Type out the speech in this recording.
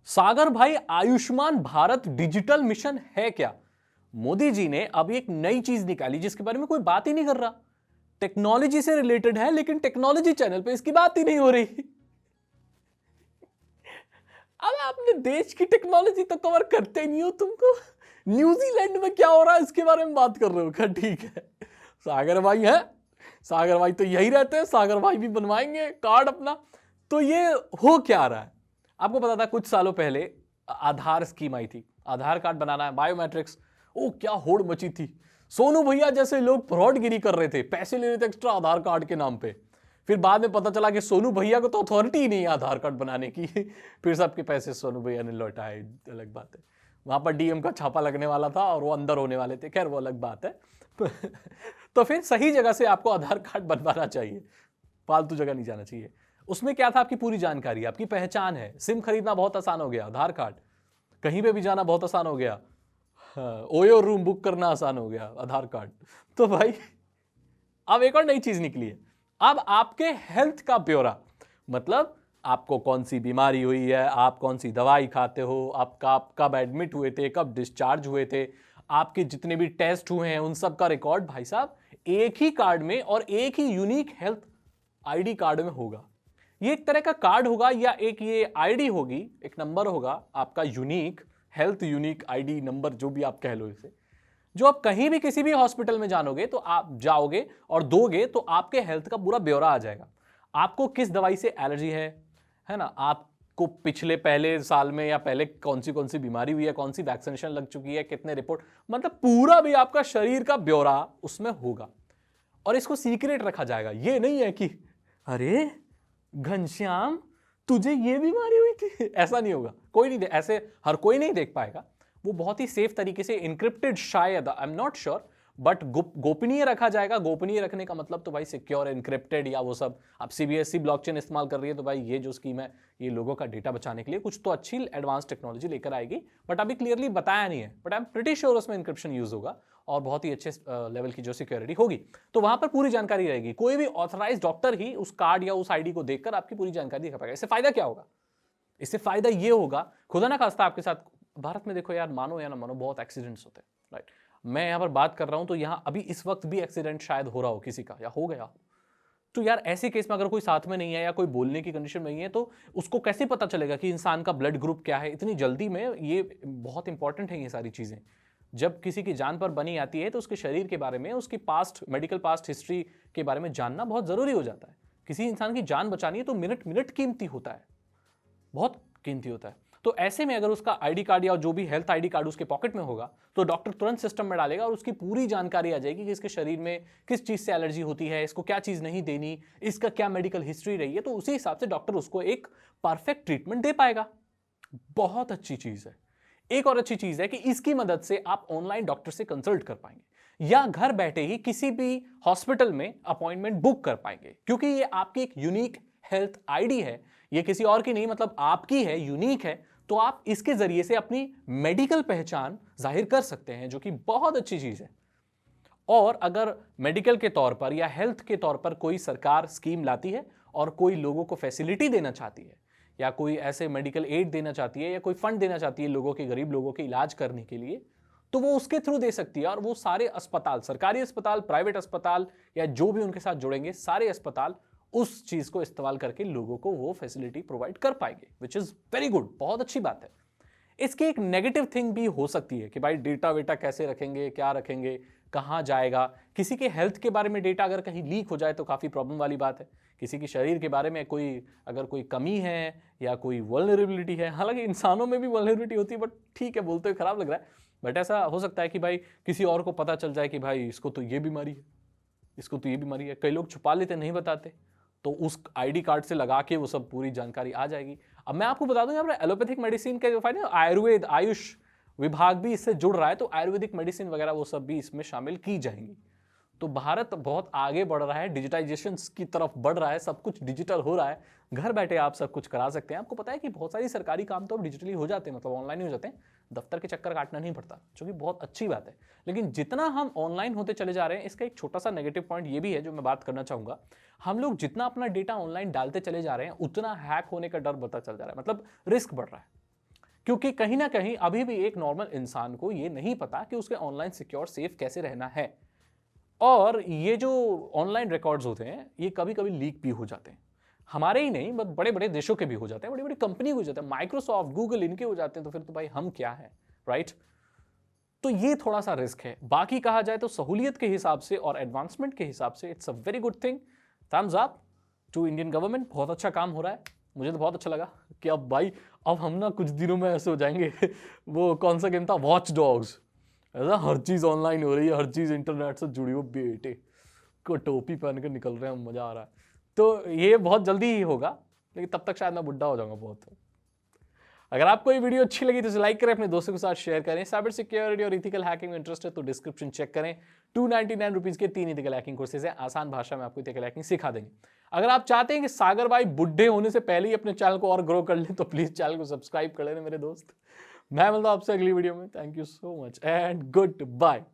सागर भाई, Ayushman Bharat digital mission है क्या? मोदी जी ने अभी एक नई चीज निकाली जिसके बारे में कोई बात ही नहीं कर रहा। टेक्नोलॉजी से रिलेटेड है लेकिन टेक्नोलॉजी चैनल पे इसकी बात ही नहीं हो रही। अब आपने देश की टेक्नोलॉजी तो कवर करते ही नहीं हो, तुमको न्यूजीलैंड में क्या हो रहा है इसके बारे में बात कर रहे हो क्या? ठीक है, सागर भाई है, सागर भाई तो यही रहते हैं, सागर भाई भी बनवाएंगे कार्ड अपना। तो ये हो क्या रहा है? आपको पता था कुछ सालों पहले आधार स्कीम आई थी, आधार कार्ड बनाना है, बायोमेट्रिक्स। ओ क्या होड़ मची थी। सोनू भैया जैसे लोग फ्रॉडगिरी कर रहे थे, पैसे ले रहे थे एक्स्ट्रा आधार कार्ड के नाम पे। फिर बाद में पता चला कि सोनू भैया को तो अथॉरिटी ही नहीं है आधार कार्ड बनाने की। फिर सबके पैसे सोनू भैया ने लौटाए, अलग बात है। वहां पर डीएम का छापा लगने वाला था और वो अंदर होने वाले थे, खैर वो अलग बात है। तो फिर सही जगह से आपको आधार कार्ड बनवाना चाहिए, फालतू जगह नहीं जाना चाहिए। उसमें क्या था, आपकी पूरी जानकारी, आपकी पहचान है। सिम खरीदना बहुत आसान हो गया, आधार कार्ड। कहीं पे भी जाना बहुत आसान हो गया, ओयो रूम बुक करना आसान हो गया, आधार कार्ड। तो भाई अब एक और नई चीज निकली है, अब आपके हेल्थ का ब्यौरा, मतलब आपको कौन सी बीमारी हुई है, आप कौन सी दवाई खाते हो, आप कब एडमिट हुए थे, कब डिस्चार्ज हुए थे, आपके जितने भी टेस्ट हुए हैं उन सब का रिकॉर्ड भाई साहब एक ही कार्ड में और एक ही यूनिक हेल्थ आईडी कार्ड में होगा। ये एक तरह का कार्ड होगा या एक ये आईडी होगी, एक नंबर होगा आपका unique, health unique ID number, जो भी आप कह लो इसे, जो आप कहीं भी किसी भी हॉस्पिटल में जानोगे तो आप जाओगे और दोगे तो आपके हेल्थ का पूरा ब्यौरा आ जाएगा। आपको किस दवाई से एलर्जी है ना, आपको पिछले पहले साल में या पहले कौन सी बीमारी हुई है, कौन सी वैक्सीनेशन लग चुकी है, कितने रिपोर्ट, मतलब पूरा भी आपका शरीर का ब्यौरा उसमें होगा। और इसको सीक्रेट रखा जाएगा। ये नहीं है कि अरे घनश्याम तुझे ये बीमारी हुई थी, ऐसा नहीं होगा। कोई नहीं, ऐसे हर कोई नहीं देख पाएगा। वो बहुत ही सेफ तरीके से इनक्रिप्टेड, शायद, I am not sure, but गोपनीय रखा जाएगा। गोपनीय रखने का मतलब तो भाई सिक्योर, इनक्रिप्टेड या वो सब। अब सीबीएसई ब्लॉकचेन इस्तेमाल कर रही है तो भाई ये जो स्कीम है ये लोगों का डेटा बचाने के लिए कुछ तो अच्छी एडवांस टेक्नोलॉजी लेकर आएगी, बट अभी क्लियरली बताया नहीं है। But I am pretty sure उसमें इंक्रिप्शन यूज होगा और बहुत ही अच्छे लेवल की जो सिक्योरिटी होगी, तो वहां पर पूरी जानकारी रहेगी। कोई भी ऑथराइज डॉक्टर ही उस कार्ड या उस आईडी को देखकर आपकी पूरी जानकारी दिखा पाएगा। इससे फायदा क्या होगा? इससे फायदा ये होगा, खुदा ना खास्ता आपके साथ, भारत में देखो यार, मानो या ना मानो बहुत एक्सीडेंट्स होते हैं, राइट। मैं यहां पर बात कर रहा हूं तो यहां अभी इस वक्त भी एक्सीडेंट शायद हो रहा हो किसी का, या हो गया। तो यार ऐसे केस में अगर कोई साथ में नहीं है या कोई बोलने की कंडीशन में नहीं है तो उसको कैसे पता चलेगा कि इंसान का ब्लड ग्रुप क्या है इतनी जल्दी में? ये बहुत इंपॉर्टेंट है ये सारी चीजें। जब किसी की जान पर बनी आती है तो उसके शरीर के बारे में, उसकी पास्ट मेडिकल पास्ट हिस्ट्री के बारे में जानना बहुत जरूरी हो जाता है। किसी इंसान की जान बचानी है तो मिनट मिनट कीमती होता है, बहुत कीमती होता है। तो ऐसे में अगर उसका आईडी कार्ड या जो भी हेल्थ आईडी कार्ड उसके पॉकेट में होगा तो डॉक्टर तुरंत सिस्टम में डालेगा और उसकी पूरी जानकारी आ जाएगी कि इसके शरीर में किस चीज से एलर्जी होती है, इसको क्या चीज नहीं देनी, इसका क्या मेडिकल हिस्ट्री रही है। तो उसी हिसाब से डॉक्टर उसको एक परफेक्ट ट्रीटमेंट दे पाएगा। बहुत अच्छी चीज है। एक और अच्छी चीज है कि इसकी मदद से आप ऑनलाइन डॉक्टर से कंसल्ट कर पाएंगे या घर बैठे ही किसी भी हॉस्पिटल में अपॉइंटमेंट बुक कर पाएंगे, क्योंकि ये आपकी एक यूनिक हेल्थ आईडी है, ये किसी और की नहीं, मतलब आपकी है, यूनिक है। तो आप इसके जरिए से अपनी मेडिकल पहचान जाहिर कर सकते हैं, जो कि बहुत अच्छी चीज है। और अगर मेडिकल के तौर पर या हेल्थ के तौर पर कोई सरकार स्कीम लाती है और कोई लोगों को फैसिलिटी देना चाहती है या कोई ऐसे मेडिकल एड देना चाहती है या कोई फंड देना चाहती है लोगों के, गरीब लोगों के इलाज करने के लिए, तो वो उसके थ्रू दे सकती है। और वो सारे अस्पताल, सरकारी अस्पताल, प्राइवेट अस्पताल या जो भी उनके साथ जुड़ेंगे, सारे अस्पताल उस चीज को इस्तेमाल करके लोगों को वो फैसिलिटी प्रोवाइड कर पाएंगे, विच इज वेरी गुड, बहुत अच्छी बात है। इसकी एक नेगेटिव थिंग भी हो सकती है कि भाई डेटा वेटा कैसे रखेंगे, क्या रखेंगे, कहां जाएगा। किसी के हेल्थ के बारे में डेटा अगर कहीं लीक हो जाए तो काफी प्रॉब्लम वाली बात है। किसी के शरीर के बारे में अगर कोई कमी है या कोई वल्नरेबिलिटी है, हालांकि इंसानों में भी वल्नरेबिलिटी होती है, बट ठीक है, बोलते हुए खराब लग रहा है, बट ऐसा हो सकता है कि भाई किसी और को पता चल जाए कि भाई इसको तो ये बीमारी है, इसको तो ये बीमारी है। कई लोग छुपा लेते, नहीं बताते, तो उस आईडी कार्ड से लगा के वो सब पूरी जानकारी आ जाएगी। अब मैं आपको बता दूं, यहाँ पर एलोपैथिक मेडिसिन के जो फायदे, आयुर्वेद, आयुष विभाग भी इससे जुड़ रहा है, तो आयुर्वेदिक मेडिसिन वगैरह वो सब भी इसमें शामिल की जाएंगी। तो भारत बहुत आगे बढ़ रहा है, डिजिटाइजेशन की तरफ बढ़ रहा है, सब कुछ डिजिटल हो रहा है। घर बैठे आप सब कुछ करा सकते हैं। आपको पता है कि बहुत सारी सरकारी काम तो अब डिजिटली हो जाते हैं, मतलब ऑनलाइन ही हो जाते हैं, दफ्तर के चक्कर काटना नहीं पड़ता, जो कि बहुत अच्छी बात है। लेकिन जितना हम ऑनलाइन होते चले जा रहे हैं, इसका एक छोटा सा नेगेटिव पॉइंट ये भी है जो मैं बात करना चाहूंगा। हम लोग जितना अपना डेटा ऑनलाइन डालते चले जा रहे हैं उतना हैक होने का डर बढ़ता चल जा रहा है, मतलब रिस्क बढ़ रहा है। क्योंकि कहीं ना कहीं अभी भी एक नॉर्मल इंसान को ये नहीं पता कि उसके ऑनलाइन सिक्योर सेफ कैसे रहना है। और ये जो ऑनलाइन रिकॉर्ड्स होते हैं ये कभी कभी लीक भी हो जाते हैं, हमारे ही नहीं बट बड़े बड़े देशों के भी हो जाते हैं, बड़ी बड़ी कंपनी हो जाते हैं, माइक्रोसॉफ्ट, गूगल, इनके हो जाते हैं, तो फिर तो भाई हम क्या है, राइट? तो ये थोड़ा सा रिस्क है। बाकी कहा जाए तो सहूलियत के हिसाब से और एडवांसमेंट के हिसाब से it's a very good thing. Thumbs up to Indian government, बहुत अच्छा काम हो रहा है। मुझे तो बहुत अच्छा लगा कि अब भाई अब हम ना कुछ दिनों में ऐसे हो जाएंगे वो कौन सा गेम था, वॉच डॉग्स, ऐसा हर चीज ऑनलाइन हो रही है, हर चीज इंटरनेट से जुड़ी हो, बेटे को टोपी पहन के निकल रहे हैं, मजा आ रहा है। तो ये बहुत जल्दी ही होगा, लेकिन तब तक शायद मैं बुढ़ा हो जाऊंगा बहुत। अगर आपको ये वीडियो अच्छी लगी तो इसे लाइक करें, अपने दोस्तों के साथ शेयर करें। साइबर सिक्योरिटी और इथिकल हैकिंग में इंटरेस्ट है तो डिस्क्रिप्शन चेक करें, 299 रुपीज के 3 इथिकल हैकिंग कोर्सेज है, आसान भाषा में आपको इथिकल हैकिंग सिखा देंगे। अगर आप चाहते हैं कि सागर भाई बुढ़े होने से पहले ही अपने चैनल को और ग्रो कर लें तो प्लीज चैनल को सब्सक्राइब कर लेना मेरे दोस्त। मैं मिलता हूं आपसे अगली वीडियो में। Thank you so much and good bye.